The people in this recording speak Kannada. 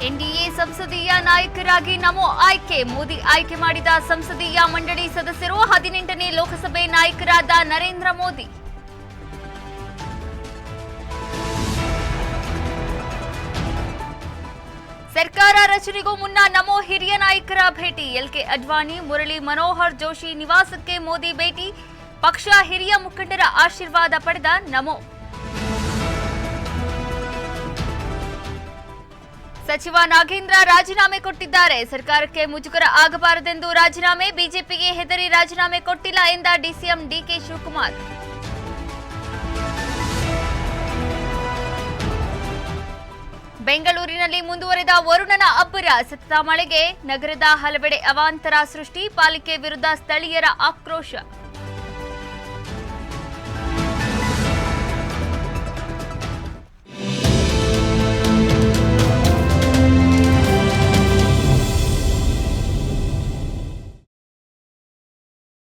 ಎನ್ಡಿಎ ಸಂಸದೀಯ ನಾಯಕರಾಗಿ ನಮೋ ಆಯ್ಕೆ. ಮೋದಿ ಆಯ್ಕೆ ಮಾಡಿದ ಸಂಸದೀಯ ಮಂಡಳಿ ಸದಸ್ಯರು 18ನೇ ಲೋಕಸಭೆ ನಾಯಕರಾದ ನರೇಂದ್ರ ಮೋದಿ. ಸರ್ಕಾರ ರಚನೆಗೂ ಮುನ್ನ ನಮೋ ಹಿರಿಯ ನಾಯಕರ ಭೇಟಿ. ಎಲ್ಕೆ ಅಡ್ವಾಣಿ, ಮುರಳಿ ಮನೋಹರ್ ಜೋಶಿ ನಿವಾಸಕ್ಕೆ ಮೋದಿ ಭೇಟಿ. ಪಕ್ಷ ಹಿರಿಯ ಮುಖಂಡರ ಆಶೀರ್ವಾದ ಪಡೆದ ನಮೋ. ಸಚಿವ ನಾಗೇಂದ್ರ ರಾಜೀನಾಮೆ ಕೊಟ್ಟಿದ್ದಾರೆ. ಸರ್ಕಾರಕ್ಕೆ ಮುಜುಗರ ಆಗಬಾರದೆಂದು ರಾಜೀನಾಮೆ. ಬಿಜೆಪಿಗೆ ಹೆದರಿ ರಾಜೀನಾಮೆ ಕೊಟ್ಟಿಲ್ಲ ಎಂದ ಡಿಸಿಎಂ ಡಿಕೆ ಶಿವಕುಮಾರ್. ಬೆಂಗಳೂರಿನಲ್ಲಿ ಮುಂದುವರೆದ ವರುಣನ ಅಬ್ಬರ. ಸತತ ಮಳೆಗೆ ನಗರದ ಹಲವೆಡೆ ಅವಾಂತರ ಸೃಷ್ಟಿ. ಪಾಲಿಕೆ ವಿರುದ್ಧ ಸ್ಥಳೀಯರ ಆಕ್ರೋಶ.